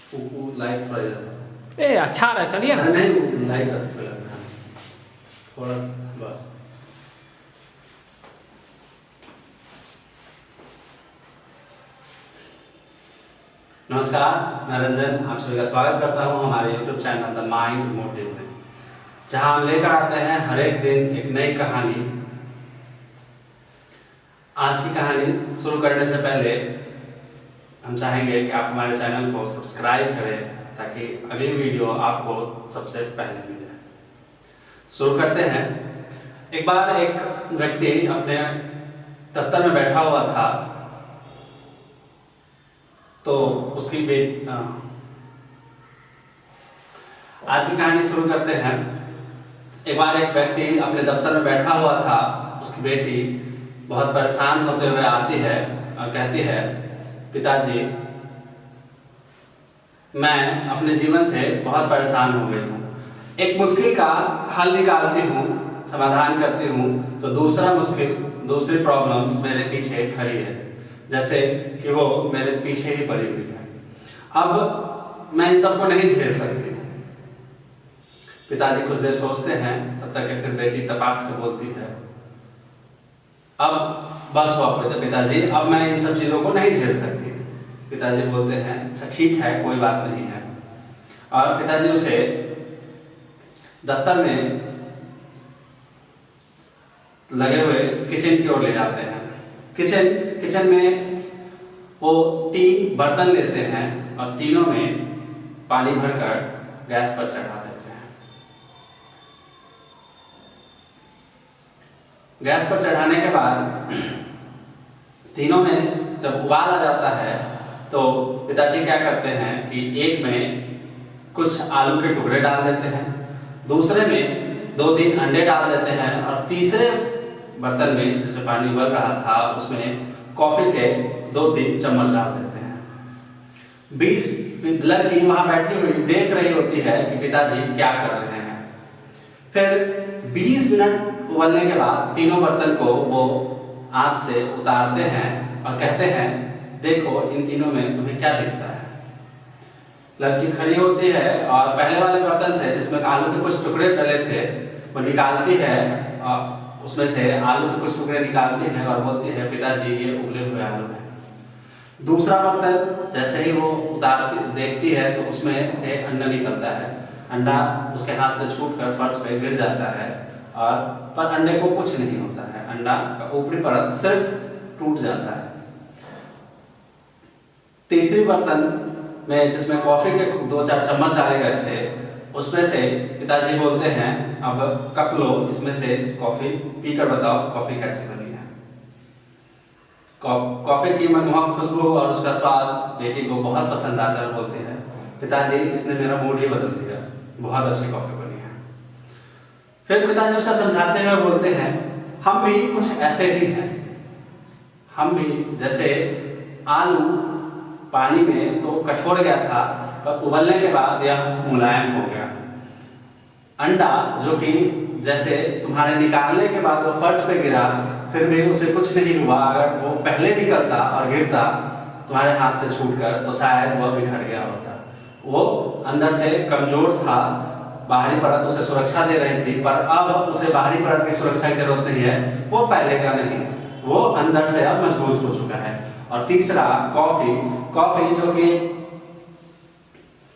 वो लाइट थोड़ा ज्यादा। ए अच्छा रहा, चलिए ना। नहीं वो लाइट अच्छा लग रहा है थोड़ा बस। नमस्कार, मैं रंजन आप सभी का स्वागत करता हूं हमारे YouTube channel the mind motive में, जहां हम लेकर आते हैं हर एक दिन एक नई कहानी। आज की कहानी शुरू करने से पहले हम चाहेंगे कि आप हमारे चैनल को सब्सक्राइब करें ताकि अगली वीडियो आपको सबसे पहले मिले। शुरू करते हैं। एक बार एक व्यक्ति अपने दफ्तर में बैठा हुआ था, तो उसकी आज की कहानी शुरू करते हैं। एक बार एक व्यक्ति अपने दफ्तर में बैठा हुआ था, उसकी बेटी बहुत परेशान होते हुए आती है और कहती है, पिताजी मैं अपने जीवन से बहुत परेशान हो गई हूँ। एक मुश्किल का हल निकालती हूँ, समाधान करती हूँ, तो दूसरी प्रॉब्लम्स मेरे पीछे खड़ी है, जैसे कि वो मेरे पीछे ही पड़ी हुई है। अब मैं इन सबको नहीं झेल सकती। पिताजी कुछ देर सोचते हैं, तब तक कि फिर बेटी तपाक से बोलती है, अब बस हुआ पिताजी, अब मैं इन सब चीजों को नहीं झेल सकती। पिताजी बोलते हैं, अच्छा ठीक है, कोई बात नहीं है। और पिताजी उसे दफ्तर में लगे हुए किचन की ओर ले जाते हैं। किचन में वो 3 बर्तन लेते हैं और तीनों में पानी भरकर गैस पर चढ़ा देते हैं। गैस पर चढ़ाने के बाद तीनों में जब उबाल आ जाता है, तो पिताजी क्या करते हैं कि एक में कुछ आलू के टुकड़े डाल देते हैं, दूसरे में 2-3 अंडे डाल देते हैं और तीसरे बर्तन में जिसमें पानी उबल रहा था उसमें कॉफी के 2-3 चम्मच डाल देते हैं। 20 लड़की वहां बैठी हुई देख रही होती है कि पिताजी क्या कर रहे हैं। फिर 20 मिनट उबलने के बाद तीनों बर्तन को वो आंच से उतारते हैं और कहते हैं, देखो इन तीनों में तुम्हें क्या दिखता है। लड़की खड़ी होती है और पहले वाले बर्तन से जिसमें आलू के कुछ टुकड़े डले थे वो निकालती है, और उसमें से आलू के कुछ टुकड़े निकालती है और बोलती है, पिताजी ये उबले हुए आलू हैं। दूसरा बर्तन जैसे ही वो उतारती देखती है तो उसमें से अंडा निकलता है। अंडा उसके हाथ से छूटकर फर्श पे गिर जाता है, और पर अंडे को कुछ नहीं होता है, अंडा का ऊपरी परत सिर्फ टूट जाता है। तीसरी बर्तन में जिसमें कॉफी के 2-4 चम्मच डाले गए थे, उसमें से पिताजी बोलते हैं, अब कप लो, इसमें से कॉफी पीकर बताओ कॉफी कैसी बनी है। कॉफी की मनमोहक खुशबू और उसका स्वाद बेटी को बहुत पसंद आता है और बोलती है, पिताजी इसने मेरा मूड ही बदल दिया, बहुत अच्छी कॉफी बनी है। फिर पिताजी उसे समझाते हैं और बोलते हैं, हम भी कुछ ऐसे ही हैं। हम भी जैसे आलू पानी में तो कठोर गया था, पर उबलने के बाद यह मुलायम हो गया। अंडा जो कि जैसे तुम्हारे निकालने के बाद वो फर्श पे गिरा, फिर भी उसे कुछ नहीं हुआ। अगर वो पहले निकलता और गिरता तुम्हारे हाथ से छूटकर, तो शायद वह बिखर गया होता। वो अंदर से कमजोर था, बाहरी परत उसे सुरक्षा दे रही थी, पर अब उसे बाहरी परत की सुरक्षा की जरूरत नहीं है, वो फैलेगा नहीं, वो अंदर से अब मजबूत हो चुका है। और तीसरा कॉफी जो कि